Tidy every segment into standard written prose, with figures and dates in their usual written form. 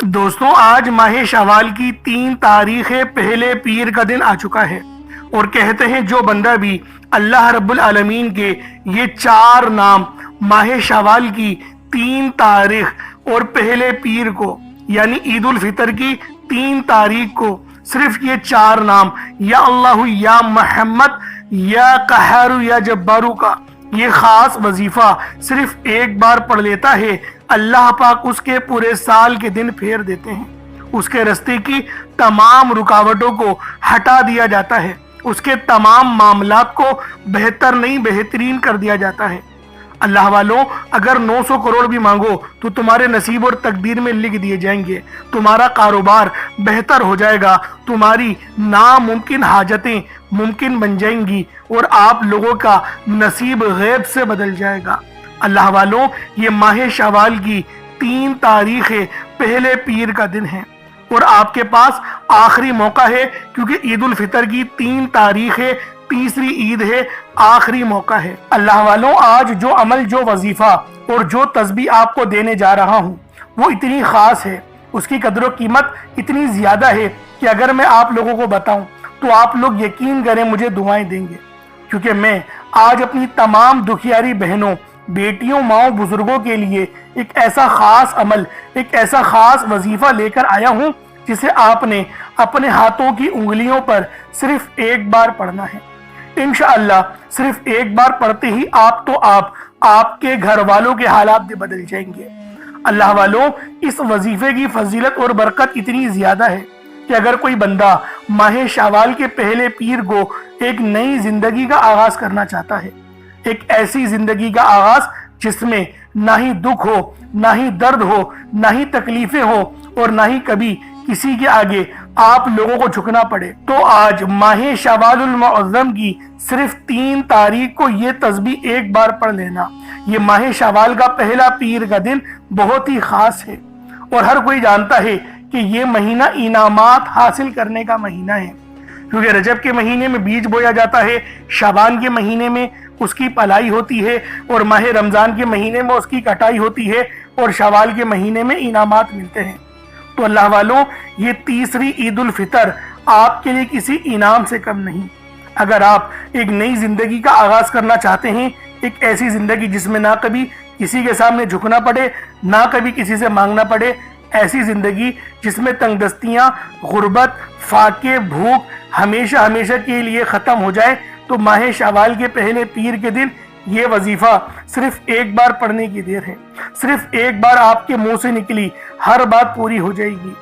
دوستوں، آج ماہ شوال کی 3 تاریخ پہلے پیر کا دن آ چکا ہے، اور کہتے ہیں جو بندہ بھی اللہ رب العالمین کے یہ 4 نام ماہ شوال کی 3 تاریخ اور پہلے پیر کو یعنی عید الفطر کی 3 تاریخ کو صرف یہ 4 نام یا اللہ یا محمد یا قہار یا جبارو کا یہ خاص وظیفہ صرف ایک بار پڑھ لیتا ہے، اللہ پاک اس کے پورے سال کے دن پھیر دیتے ہیں، اس کے راستے کی تمام رکاوٹوں کو ہٹا دیا جاتا ہے، اس کے تمام معاملات کو بہتر نہیں بہترین کر دیا جاتا ہے۔ اللہ والوں، اگر 900 کروڑ بھی مانگو تو تمہارے نصیب اور تقدیر میں لکھ دیے جائیں گے، تمہارا کاروبار بہتر ہو جائے گا، تمہاری ناممکن حاجتیں ممکن بن جائیں گی، اور آپ لوگوں کا نصیب غیب سے بدل جائے گا۔ اللہ والوں، یہ ماہ شوال کی 3 تاریخ پہلے پیر کا دن ہے، اور آپ کے پاس آخری موقع ہے، کیونکہ عید الفطر کی 3 تاریخ تیسری عید ہے، آخری موقع ہے۔ اللہ والوں، آج جو عمل، جو وظیفہ اور جو تسبیح آپ کو دینے جا رہا ہوں وہ اتنی خاص ہے، اس کی قدر و قیمت اتنی زیادہ ہے کہ اگر میں آپ لوگوں کو بتاؤں تو آپ لوگ یقین کریں مجھے دعائیں دیں گے، کیونکہ میں آج اپنی تمام دکھیاری بہنوں، بیٹیوں، ماؤں، بزرگوں کے لیے ایک ایسا خاص عمل، ایک ایسا خاص وظیفہ لے کر آیا ہوں جسے آپ نے اپنے ہاتھوں کی انگلیوں پر صرف ایک بار پڑھنا ہے۔ انشاءاللہ صرف ایک بار پڑھتے ہی آپ کے گھر والوں کے حالات بھی بدل جائیں گے۔ اللہ والوں، اس وظیفے کی فضیلت اور برکت اتنی زیادہ ہے کہ اگر کوئی بندہ ماہ شوال کے پہلے پیر کو ایک نئی زندگی کا آغاز کرنا چاہتا ہے، ایک ایسی زندگی کا آغاز جس میں نہ ہی دکھ ہو، نہ ہی درد ہو، نہ ہی تکلیفیں ہو، اور نہ ہی کبھی کسی کے آگے آپ لوگوں کو جھکنا پڑے، تو آج ماہ شوال المعظم کی صرف 3 تاریخ کو یہ تسبیح ایک بار پڑھ لینا۔ یہ ماہ شوال کا پہلا پیر کا دن بہت ہی خاص ہے، اور ہر کوئی جانتا ہے کہ یہ مہینہ انعامات حاصل کرنے کا مہینہ ہے، کیونکہ رجب کے مہینے میں بیج بویا جاتا ہے، شعبان کے مہینے میں اس کی پلائی ہوتی ہے، اور ماہ رمضان کے مہینے میں اس کی کٹائی ہوتی ہے، اور شوال کے مہینے میں انعامات ملتے ہیں۔ تو اللہ والوں، یہ تیسری عید الفطر آپ کے لیے کسی انعام سے کم نہیں۔ اگر آپ ایک نئی زندگی کا آغاز کرنا چاہتے ہیں، ایک ایسی زندگی جس میں نہ کبھی کسی کے سامنے جھکنا پڑے، نہ کبھی کسی سے مانگنا پڑے، ایسی زندگی جس میں تنگ دستیاں، غربت، فاقے، بھوک ہمیشہ کے لیے ختم ہو جائے، تو ماہ شوال کے پہلے پیر کے دن یہ وظیفہ صرف ایک بار پڑھنے کی دیر ہے۔ صرف ایک بار آپ کے منہ سے نکلی ہر بات پوری ہو جائے گی،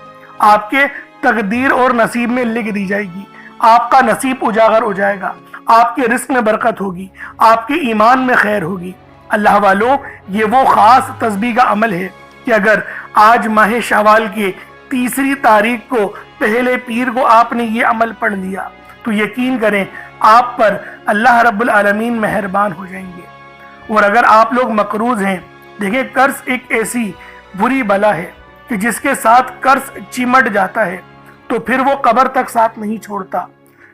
آپ کے تقدیر اور نصیب میں لکھ دی جائے گی، آپ کا نصیب اجاگر ہو جائے گا، آپ کے رزق میں برکت ہوگی، آپ کے ایمان میں خیر ہوگی۔ اللہ والوں، یہ وہ خاص تسبیح کا عمل ہے کہ اگر آج ماہ شوال کے تیسری تاریخ کو پہلے پیر کو آپ نے یہ عمل پڑھ لیا تو یقین کریں آپ پر اللہ رب العالمین مہربان ہو جائیں گے۔ اور اگر آپ لوگ مقروض ہیں، دیکھیں قرض ایک ایسی بری بلا ہے کہ جس کے ساتھ قرض چمٹ جاتا ہے تو پھر وہ قبر تک ساتھ نہیں چھوڑتا،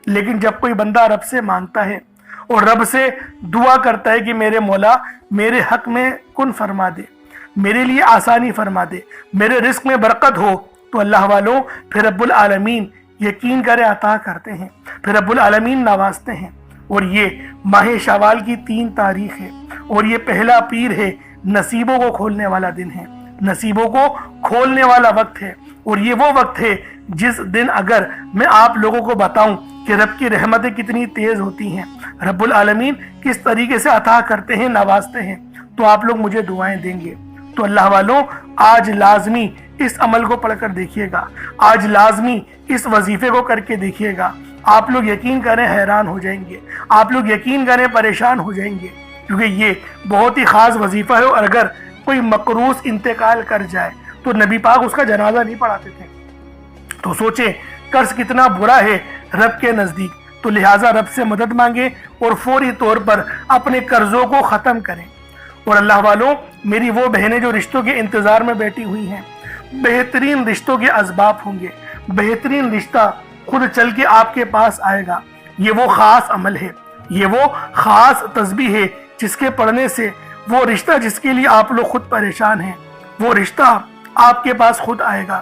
لیکن جب کوئی بندہ رب سے مانگتا ہے اور رب سے دعا کرتا ہے کہ میرے مولا میرے حق میں کن فرما دے، میرے لیے آسانی فرما دے، میرے رزق میں برکت ہو، تو اللہ والوں پھر رب العالمین یقین کرے عطا کرتے ہیں، پھر رب العالمین نوازتے ہیں۔ اور یہ ماہ شوال کی 3 تاریخ ہے، اور یہ پہلا پیر ہے، نصیبوں کو کھولنے والا دن ہے، نصیبوں کو کھولنے والا وقت ہے، اور یہ وہ وقت ہے جس دن اگر میں آپ لوگوں کو بتاؤں کہ رب کی رحمتیں کتنی تیز ہوتی ہیں، رب العالمین کس طریقے سے عطا کرتے ہیں، نوازتے ہیں، تو آپ لوگ مجھے دعائیں دیں گے۔ تو اللہ والوں، آج لازمی اس عمل کو پڑھ کر دیکھیے گا، آج لازمی اس وظیفے کو کر کے دیکھیے گا، آپ لوگ یقین کریں حیران ہو جائیں گے، آپ لوگ یقین کریں پریشان ہو جائیں گے، کیونکہ یہ بہت ہی خاص وظیفہ ہے، اور اگر کوئی مقروض انتقال کر جائے تو نبی پاک اس کا جنازہ نہیں پڑھاتے تھے۔ تو سوچیں قرض کتنا برا ہے رب کے نزدیک، تو لہٰذا رب سے مدد مانگیں اور فوری طور پر اپنے قرضوں کو ختم کریں۔ اور اللہ والوں، میری وہ بہنیں جو رشتوں کے انتظار میں بیٹھی ہوئی ہیں، بہترین رشتوں کے اسباب ہوں گے، بہترین رشتہ خود چل کے آپ کے پاس آئے گا۔ یہ وہ خاص عمل ہے، یہ وہ خاص تسبیح ہے جس کے پڑھنے سے وہ رشتہ جس کے لیے آپ لوگ خود پریشان ہیں، وہ رشتہ آپ کے پاس خود آئے گا۔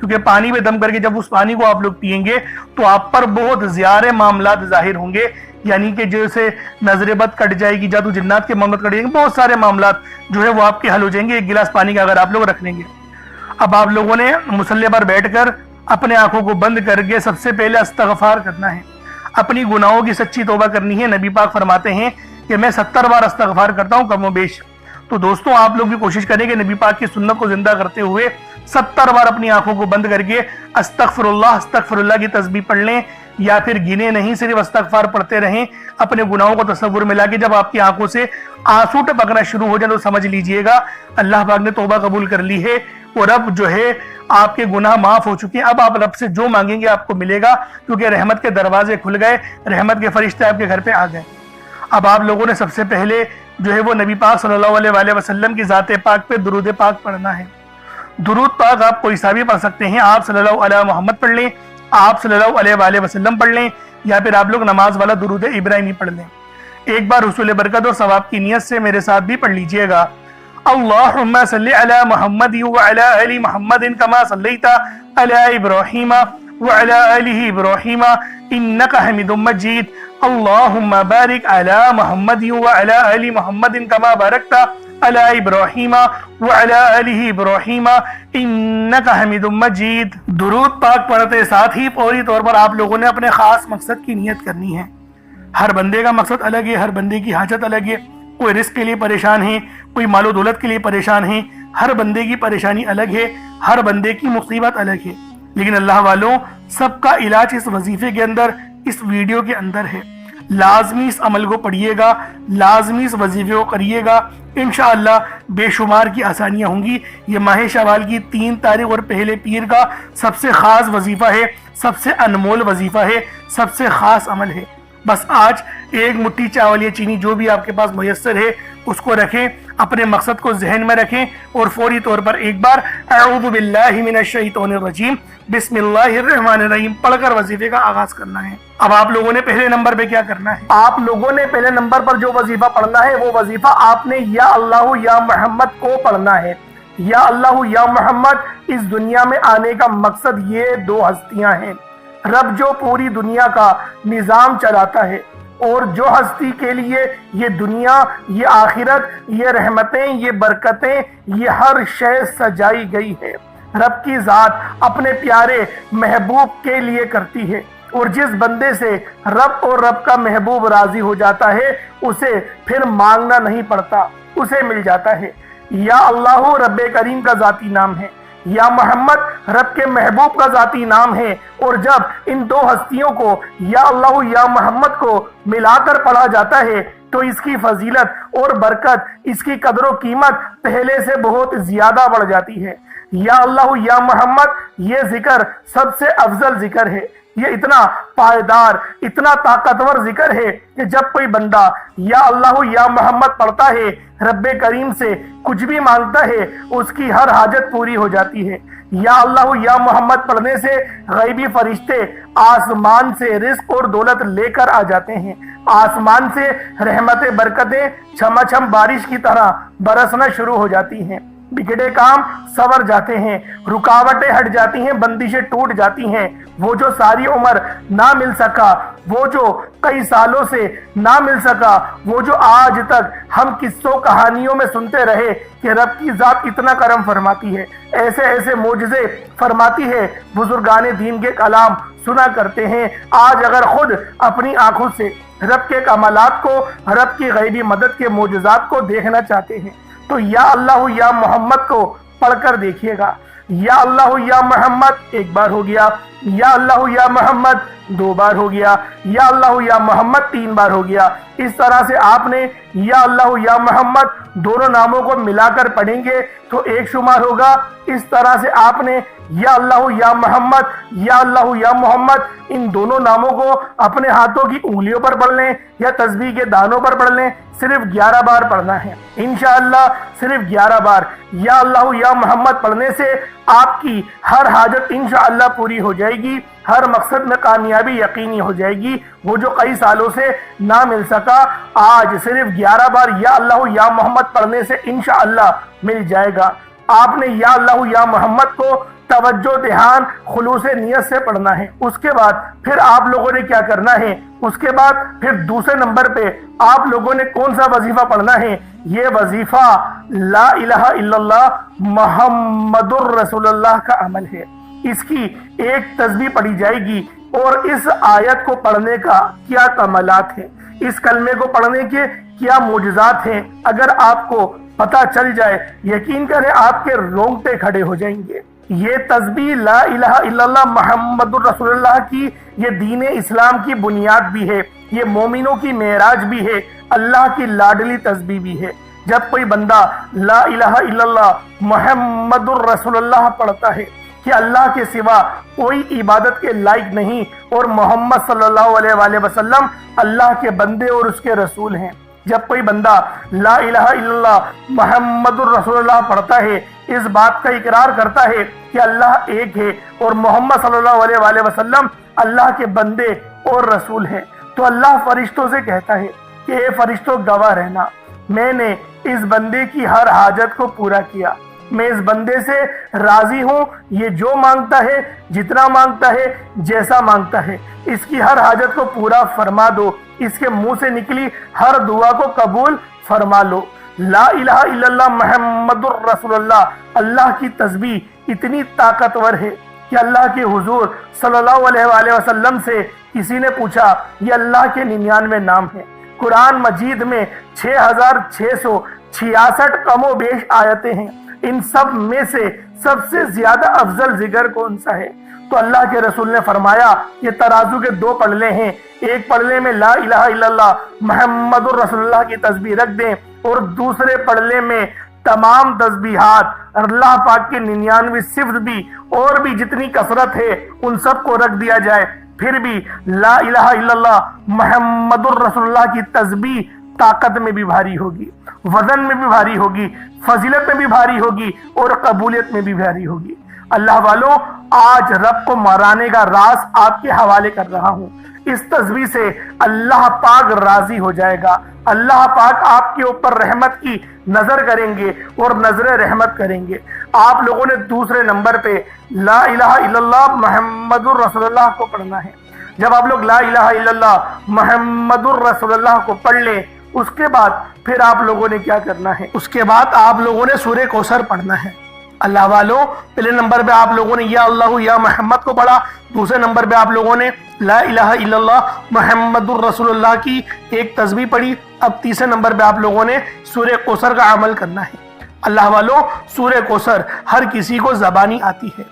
کیونکہ پانی پہ دم کر کے جب اس پانی کو آپ لوگ پئیں گے تو آپ پر بہت زیادہ معاملات ظاہر ہوں گے، یعنی کہ جیسے نظر بد کٹ جائے گی، جادو جنات کے معاملات کٹ جائیں گے، بہت سارے معاملات جو ہے وہ آپ کے حل ہو جائیں گے ایک گلاس پانی کا اگر آپ لوگ رکھ لیں گے۔ اب آپ لوگوں نے مصلی پر بیٹھ کر اپنے آنکھوں کو بند کر کے سب سے پہلے استغفار کرنا ہے، اپنی گناہوں کی سچی توبہ کرنی ہے۔ نبی پاک فرماتے ہیں کہ میں 70 بار استغفار کرتا ہوں کم و بیش۔ تو دوستوں آپ لوگ بھی کوشش کریں کہ نبی پاک کی سنت کو زندہ کرتے ہوئے 70 بار اپنی آنکھوں کو بند کر کے استغفر اللہ کی تسبیح پڑھ لیں، یا پھر گنے نہیں صرف استغفار پڑھتے رہیں، اپنے گناہوں کو تصور میں لا کے جب آپ کی آنکھوں سے آنسو ٹپکنا شروع ہو جائے تو سمجھ لیجئے گا اللہ پاک نے توبہ قبول کر لی ہے اور اب جو ہے آپ کے گناہ معاف ہو چکے ہیں۔ اب آپ رب سے جو مانگیں گے آپ کو ملے گا، کیونکہ رحمت کے دروازے کھل گئے، رحمت کے فرشتے آپ کے گھر پہ آ گئے۔ اب آپ لوگوں نے سب سے پہلے جو ہے وہ نبی پاک صلی اللہ علیہ وآلہ وسلم کی ذات پاک پہ درود پاک پڑھنا ہے۔ درود پاک آپ کوئی سا بھی پڑھ سکتے ہیں، آپ صلی اللہ علیہ محمد پڑھ لیں، آپ صلی اللہ علیہ وآلہ وسلم پڑھ لیں، یا پھر آپ لوگ نماز والا درود ابراہیمی پڑھ لیں۔ ایک بار حصول برکت اور ثواب کی نیت سے میرے ساتھ بھی پڑھ لیجئے گا۔ اللہم صلی علی محمد وعلی آل محمد کما صلیت علی ابراہیم وعلی آل ابراہیم انکا حمید مجید۔ اللہم بارک علی محمد وعلی آل محمد کما بارکت علی ابراہیم وعلی آل ابراہیم انکا حمید مجید۔ درود پاک پڑھتے ساتھ ہی فوری طور پر آپ لوگوں نے اپنے خاص مقصد کی نیت کرنی ہے۔ ہر بندے کا مقصد الگ ہے، ہر بندے کی حاجت الگ ہے، کوئی رزق کے لیے پریشان ہے، کوئی مال و دولت کے لیے پریشان ہے، ہر بندے کی پریشانی الگ ہے، ہر بندے کی مصیبت الگ ہے، لیکن اللہ والوں سب کا علاج اس وظیفے کے اندر، اس ویڈیو کے اندر ہے۔ لازمی اس عمل کو پڑھیے گا، لازمی اس وظیفے کو کریے گا، انشاءاللہ بے شمار کی آسانیاں ہوں گی۔ یہ ماہ شوال کی 3 تاریخ اور پہلے پیر کا سب سے خاص وظیفہ ہے، سب سے انمول وظیفہ ہے، سب سے خاص عمل ہے۔ بس آج ایک مٹھی چاول یا چینی جو بھی آپ کے پاس میسر ہے اس کو رکھیں، اپنے مقصد کو ذہن میں رکھیں اور فوری طور پر ایک بار اعوذ باللہ من الشیطان الرجیم بسم اللہ الرحمن الرحیم پڑھ کر وظیفے کا آغاز کرنا ہے۔ اب آپ لوگوں نے پہلے نمبر پہ کیا کرنا ہے؟ آپ لوگوں نے پہلے نمبر پر جو وظیفہ پڑھنا ہے وہ وظیفہ آپ نے یا اللہ یا محمد کو پڑھنا ہے۔ یا اللہ یا محمد اس دنیا میں آنے کا مقصد یہ 2 ہستیاں ہیں۔ رب جو پوری دنیا کا نظام چلاتا ہے اور جو ہستی کے لیے یہ دنیا، یہ آخرت، یہ رحمتیں، یہ برکتیں، یہ ہر شے سجائی گئی ہے، رب کی ذات اپنے پیارے محبوب کے لیے کرتی ہے، اور جس بندے سے رب اور رب کا محبوب راضی ہو جاتا ہے اسے پھر مانگنا نہیں پڑتا، اسے مل جاتا ہے۔ یا اللہ رب کریم کا ذاتی نام ہے، یا محمد رب کے محبوب کا ذاتی نام ہے، اور جب ان 2 ہستیوں کو یا اللہ یا محمد کو ملا کر پڑھا جاتا ہے تو اس کی فضیلت اور برکت، اس کی قدر و قیمت پہلے سے بہت زیادہ بڑھ جاتی ہے۔ یا اللہ یا محمد یہ ذکر سب سے افضل ذکر ہے، یہ اتنا پائیدار، اتنا طاقتور ذکر ہے کہ جب کوئی بندہ یا اللہ یا محمد پڑھتا ہے، رب کریم سے کچھ بھی مانگتا ہے، اس کی ہر حاجت پوری ہو جاتی ہے۔ یا اللہ یا محمد پڑھنے سے غیبی فرشتے آسمان سے رزق اور دولت لے کر آ جاتے ہیں، آسمان سے رحمت برکتیں چھما چھم بارش کی طرح برسنا شروع ہو جاتی ہیں، بگڑے کام سور جاتے ہیں، رکاوٹیں ہٹ جاتی ہیں، بندشیں ٹوٹ جاتی ہیں۔ وہ جو ساری عمر نہ مل سکا، وہ جو کئی سالوں سے نہ مل سکا، وہ جو آج تک ہم قصوں کہانیوں میں سنتے رہے کہ رب کی ذات اتنا کرم فرماتی ہے، ایسے ایسے معجزے فرماتی ہے، بزرگان دین کے کلام سنا کرتے ہیں، آج اگر خود اپنی آنکھوں سے رب کے کمالات کو، رب کی غیبی مدد کے معجزات کو دیکھنا چاہتے ہیں تو یا اللہ یا محمد کو پڑھ کر دیکھیے گا۔ یا اللہ یا محمد 1 بار ہو گیا، یا اللہ یا محمد 2 بار ہو گیا، یا اللہ یا محمد 3 بار ہو گیا۔ اس طرح سے آپ نے یا اللہ یا محمد دونوں ناموں کو ملا کر پڑھیں گے تو 1 شمار ہوگا۔ اس طرح سے آپ نے یا اللہ یا محمد، یا اللہ یا محمد ان دونوں ناموں کو اپنے ہاتھوں کی انگلیوں پر پڑھ لیں یا تسبیح کے دانوں پر پڑھ لیں، صرف 11 بار پڑھنا ہے انشاءاللہ، صرف 11 بار یا اللہ یا محمد پڑھنے سے آپ کی ہر حاجت انشاءاللہ پوری ہو جائے گی، ہر مقصد میں کامیابی یقینی ہو جائے گی۔ وہ جو کئی سالوں سے نہ مل سکا آج صرف 11 بار یا اللہ یا محمد پڑھنے سے انشاءاللہ مل جائے گا۔ آپ نے یا اللہ یا محمد کو توجہ دھیان خلوص نیت سے پڑھنا ہے۔ اس کے بعد پھر آپ لوگوں نے کیا کرنا ہے، اس کے بعد پھر دوسرے نمبر پہ آپ لوگوں نے کون سا وظیفہ پڑھنا ہے، یہ وظیفہ لا الہ الا اللہ محمد الرسول اللہ کا عمل ہے۔ اس کی ایک تسبیح پڑھی جائے گی، اور اس آیت کو پڑھنے کا کیا کمالات ہیں، اس کلمے کو پڑھنے کے کیا معجزات ہیں، اگر آپ کو پتہ چل جائے یقین کریں آپ کے رونگٹے کھڑے ہو جائیں گے۔ یہ تسبیح لا الہ الا اللہ محمد الرسول اللہ کی یہ دین اسلام کی بنیاد بھی ہے، یہ مومنوں کی معراج بھی ہے، اللہ کی لاڈلی تسبیح بھی ہے۔ جب کوئی بندہ لا الہ الا اللہ محمد الرسول اللہ پڑھتا ہے کہ اللہ کے سوا کوئی عبادت کے لائق نہیں، اور محمد صلی اللہ علیہ وآلہ وسلم اللہ کے بندے اور اس کے رسول ہیں، جب کوئی بندہ لا الہ الا اللہ محمد الرسول اللہ پڑھتا ہے، اس بات کا اقرار کرتا ہے کہ اللہ ایک ہے اور محمد صلی اللہ علیہ وآلہ وسلم اللہ کے بندے اور رسول ہیں، تو اللہ فرشتوں سے کہتا ہے کہ اے فرشتوں گواہ رہنا، میں نے اس بندے کی ہر حاجت کو پورا کیا، میں اس بندے سے راضی ہوں، یہ جو مانگتا ہے، جتنا مانگتا ہے، جیسا مانگتا ہے، اس کی ہر حاجت کو پورا فرما دو، اس کے منہ سے نکلی ہر دعا کو قبول فرما لو۔ لا الہ الا اللہ محمد الرسول اللہ، اللہ کی تسبیح اتنی طاقتور ہے کہ اللہ کے حضور صلی اللہ علیہ وآلہ وسلم سے کسی نے پوچھا، یہ اللہ کے 99 نام ہیں، قرآن مجید میں 6666 کم و بیش آیتیں ہیں، ان سب میں سے سب سے زیادہ افضل ذکر کون سا ہے؟ تو اللہ کے رسول نے فرمایا یہ ترازو کے 2 پلڑے ہیں، ایک پلڑے میں لا الہ الا اللہ محمد الرسول اللہ کی تسبیح رکھ دیں، اور دوسرے پلڑے میں تمام تسبیحات اللہ پاک کے 99 صفت بھی اور بھی جتنی کثرت ہے ان سب کو رکھ دیا جائے، پھر بھی لا الہ الا اللہ محمد الرسول اللہ کی تسبیح طاقت میں بھی بھاری ہوگی، وزن میں بھی بھاری ہوگی، فضیلت میں بھی بھاری ہوگی، اور قبولیت میں بھی بھاری ہوگی۔ اللہ والوں، آج رب کو مرانے کا راز آپ کے حوالے کر رہا ہوں، اس تسبیح سے اللہ پاک راضی ہو جائے گا، اللہ پاک آپ کے اوپر رحمت کی نظر کریں گے اور نظر رحمت کریں گے۔ آپ لوگوں نے دوسرے نمبر پہ لا الہ الا اللہ محمد الرسول اللہ کو پڑھنا ہے۔ جب آپ لوگ لا الہ الا اللہ محمد الرسول اللہ کو پڑھ لیں، اس کے بعد پھر آپ لوگوں نے کیا کرنا ہے، اس کے بعد آپ لوگوں نے سورہ کوثر پڑھنا ہے۔ اللہ والوں، پہلے نمبر پہ آپ لوگوں نے یا اللہ یا محمد کو پڑھا، دوسرے نمبر پہ آپ لوگوں نے لا الہ الا اللہ محمد الرسول اللہ کی ایک تسبیح پڑھی، اب تیسرے نمبر پہ آپ لوگوں نے سورہ کوثر کا عمل کرنا ہے۔ اللہ والوں، سورہ کوثر ہر کسی کو زبانی آتی ہے۔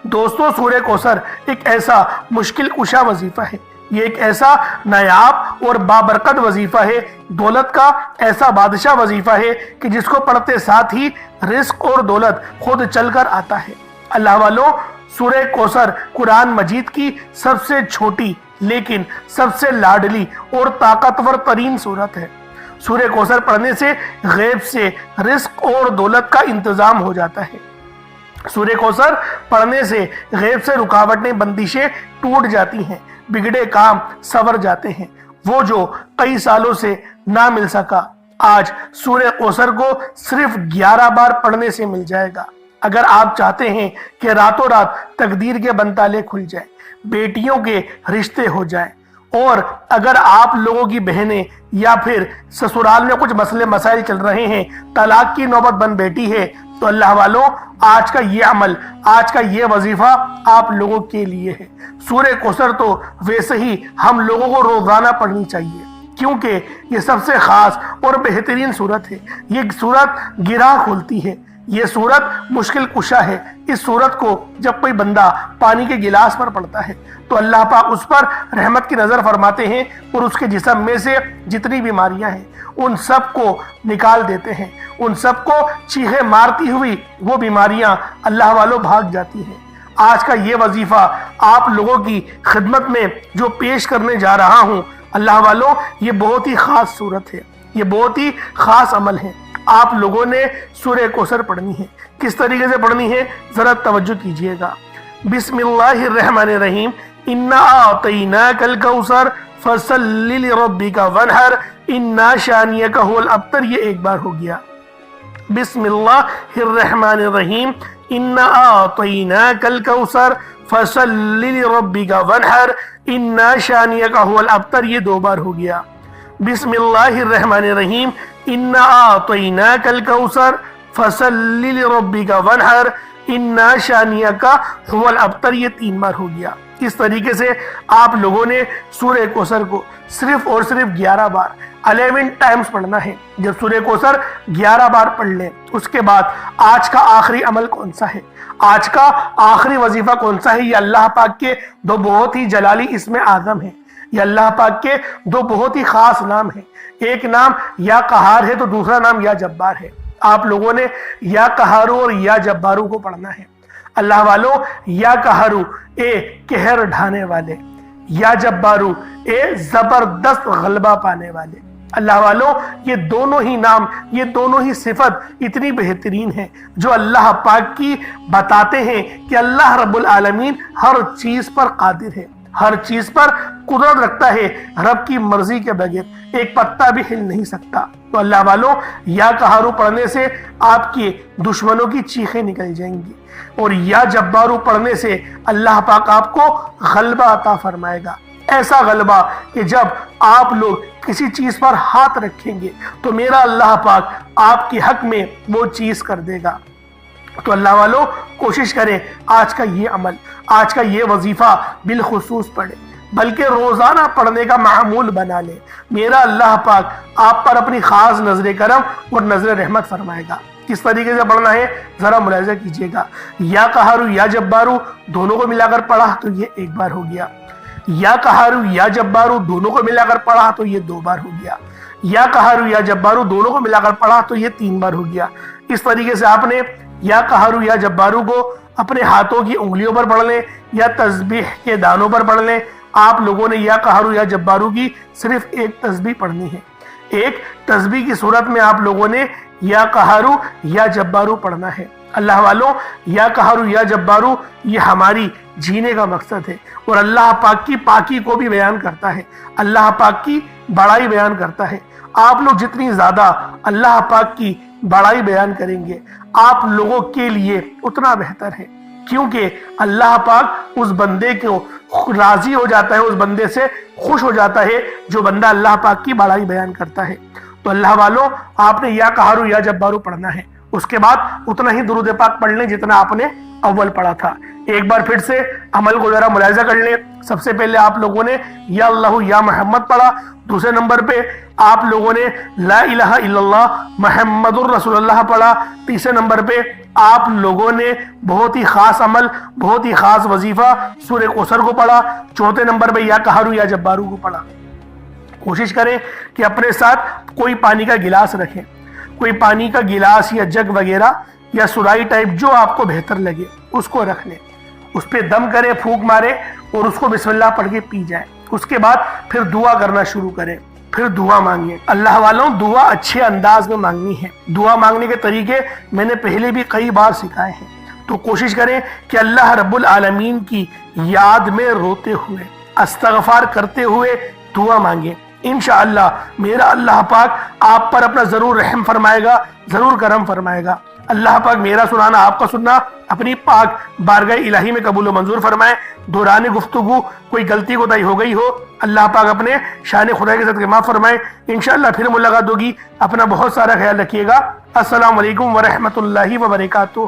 دوستو، سورہ کوثر ایک ایسا مشکل کشا وظیفہ ہے، یہ ایک ایسا نایاب اور بابرکت وظیفہ ہے، دولت کا ایسا بادشاہ وظیفہ ہے کہ جس کو پڑھتے ساتھ ہی رزق اور دولت خود چل کر آتا ہے۔ اللہ والوں، سورہ کوثر قرآن مجید کی سب سے چھوٹی لیکن سب سے لاڈلی اور طاقتور ترین سورت ہے۔ سورہ کوثر پڑھنے سے غیب سے رزق اور دولت کا انتظام ہو جاتا ہے۔ سورہ کوثر پڑھنے سے غیب سے رکاوٹیں بندشیں ٹوٹ جاتی ہیں، بگڑے کام سنور جاتے ہیں، وہ جو کئی سالوں سے نہ مل سکا آج سورہ کوثر کو صرف 11 بار پڑھنے سے مل جائے گا۔ اگر آپ چاہتے ہیں کہ راتوں رات تقدیر کے بنتالے کھل جائیں، بیٹیوں کے رشتے ہو جائیں، اور اگر آپ لوگوں کی بہنیں یا پھر سسرال میں کچھ مسئلے مسائل چل رہے ہیں، طلاق کی نوبت بن بیٹھی ہے، تو اللہ والوں، آج کا یہ عمل، آج کا یہ وظیفہ آپ لوگوں کے لیے ہے۔ سورہ کوثر تو ویسے ہی ہم لوگوں کو روزانہ پڑھنی چاہیے، کیونکہ یہ سب سے خاص اور بہترین سورت ہے۔ یہ سورت گرہ کھولتی ہے، یہ سورت مشکل کشا ہے۔ اس سورت کو جب کوئی بندہ پانی کے گلاس پر پڑھتا ہے تو اللہ پاک اس پر رحمت کی نظر فرماتے ہیں، اور اس کے جسم میں سے جتنی بیماریاں ہیں ان سب کو نکال دیتے ہیں، ان سب کو چیخے مارتی ہوئی وہ بیماریاں اللہ والوں بھاگ جاتی ہیں۔ آج کا یہ وظیفہ آپ لوگوں کی خدمت میں جو پیش کرنے جا رہا ہوں، اللہ والوں، یہ بہت ہی خاص صورت ہے، یہ بہت ہی خاص عمل ہے۔ آپ لوگوں نے سورہ کوثر پڑھنی ہے۔ کس طریقے سے پڑھنی ہے ذرا توجہ کیجئے گا۔ بسم اللہ الرحمن الرحیم، انا اعطیناک الکوثر فصلی لربک وانحر انا شانیک هو الابتر۔ یہ ایک بار ہو گیا۔ بسم اللہ الرحمن الرحیم انا اعطیناک الکوثر فصل لربک وانحر انا شانئک هو الابتر، یہ 2 بار ہو گیا۔ بسم اللہ الرحمن الرحیم انا اعطیناک الکوثر فصل لربک وانحر انا شانئک هو الابتر، یہ 3 بار ہو گیا۔ اس طریقے سے آپ لوگوں نے سورہ کوثر کو صرف اور صرف 11 بار 11 ٹائمز پڑھنا ہے۔ جب سورہ کوثر 11 بار پڑھ لیں، اس کے بعد آج کا آخری عمل کون سا ہے، آج کا آخری وظیفہ کون سا ہے؟ یہ اللہ پاک کے 2 بہت ہی جلالی اسم اعظم ہیں، یہ اللہ پاک کے 2 بہت ہی خاص نام ہیں۔ ایک نام یا قہار ہے تو دوسرا نام یا جبار ہے۔ آپ لوگوں نے یا قہارو اور یا جبارو کو پڑھنا ہے۔ اللہ والو، یا قہارو اے قہر ڈھانے والے، یا جبارو اے زبردست غلبہ پانے والے۔ اللہ والو، یہ دونوں ہی نام، یہ دونوں ہی صفت اتنی بہترین ہیں جو اللہ پاک کی بتاتے ہیں کہ اللہ رب العالمین ہر چیز پر قادر ہے، ہر چیز پر قدرت رکھتا ہے، رب کی مرضی کے بغیر ایک پتا بھی ہل نہیں سکتا۔ تو اللہ والو، یا قہارو پڑھنے سے آپ کے دشمنوں کی چیخیں نکل جائیں گی، اور یا جبارو پڑھنے سے اللہ پاک آپ کو غلبہ عطا فرمائے گا، ایسا غلبہ کہ جب آپ لوگ کسی چیز پر ہاتھ رکھیں گے تو میرا اللہ پاک آپ کے حق میں وہ چیز کر دے گا۔ تو اللہ والو، کوشش کریں آج کا یہ عمل، آج کا یہ وظیفہ بالخصوص پڑھیں، بلکہ روزانہ پڑھنے کا معمول بنا لیں۔ میرا اللہ پاک آپ پر اپنی خاص نظر کرم اور نظر رحمت فرمائے گا۔ کس طریقے سے پڑھنا ہے ذرا ملاحظہ کیجئے گا۔ یا قہارو یا جبارو دونوں کو ملا کر پڑھا تو یہ 1 بار ہو گیا، یا قہارو یا جبارو دونوں کو ملا کر پڑھا تو یہ 2 بار ہو گیا، یا قہارو یا جبارو دونوں کو ملا کر پڑھا تو یہ 3 بار ہو گیا۔ اس طریقے سے آپ نے یا قہارو یا جبارو کو اپنے ہاتھوں کی انگلیوں پر پڑھ لیں یا تسبیح کے دانوں پر پڑھ لیں۔ آپ لوگوں نے یا قہارو یا جبارو کی صرف 1 تسبیح پڑھنی ہے، ایک تسبیح کی صورت میں آپ لوگوں نے یا قہارو یا جبارو پڑھنا ہے۔ اللہ والوں، یا قہارو یا جبارو یہ ہماری جینے کا مقصد ہے، اور اللہ پاک کی پاکی کو بھی بیان کرتا ہے، اللہ پاک کی بڑائی بیان کرتا ہے۔ آپ لوگ جتنی زیادہ اللہ پاک کی بڑائی بیان کریں گے آپ لوگوں کے لیے اتنا بہتر ہے، کیونکہ اللہ پاک اس بندے کو راضی ہو جاتا ہے، اس بندے سے خوش ہو جاتا ہے جو بندہ اللہ پاک کی بڑائی بیان کرتا ہے۔ تو اللہ والوں، آپ نے یا قہارو یا جبارو پڑھنا ہے، اس کے بعد اتنا ہی درود پاک پڑھ لیں جتنا آپ نے اول پڑھا تھا۔ ایک بار پھر سے عمل کو ذرا ملاحظہ کر لیں۔ سب سے پہلے آپ لوگوں نے یا اللہ یا محمد پڑھا، دوسرے نمبر پہ آپ لوگوں نے لا الہ الا اللہ محمد الرسول اللہ پڑھا، تیسرے نمبر پہ آپ لوگوں نے بہت ہی خاص عمل، بہت ہی خاص وظیفہ سورہ کوثر کو پڑھا، چوتھے نمبر پہ یا قہارو یا جبارو کو پڑھا۔ کوشش کریں کہ اپنے ساتھ کوئی پانی کا گلاس رکھیں، کوئی پانی کا گلاس یا جگ وغیرہ یا سرائی ٹائپ جو آپ کو بہتر لگے اس کو رکھ لیں، اس پہ دم کریں، پھونک مارے اور اس کو بسم اللہ پڑھ کے پی جائیں۔ اس کے بعد پھر دعا کرنا شروع کریں، پھر دعا مانگیں۔ اللہ والوں، دعا اچھے انداز میں مانگنی ہے۔ دعا مانگنے کے طریقے میں نے پہلے بھی کئی بار سکھائے ہیں، تو کوشش کریں کہ اللہ رب العالمین کی یاد میں روتے ہوئے، استغفار کرتے ہوئے دعا مانگیں۔ انشاءاللہ میرا اللہ پاک آپ پر اپنا ضرور رحم فرمائے گا، ضرور کرم فرمائے گا۔ اللہ پاک میرا سنانا، آپ کا سننا اپنی پاک بارگاہ الہی میں قبول و منظور فرمائے۔ دوران گفتگو کوئی غلطی کوتاہی ہو گئی ہو، اللہ پاک اپنے شان خدا کے صدقے معاف فرمائے۔ انشاءاللہ پھر ملاقات ہوگی، اپنا بہت سارا خیال رکھیے گا۔ السلام علیکم ورحمۃ اللہ وبرکاتہ۔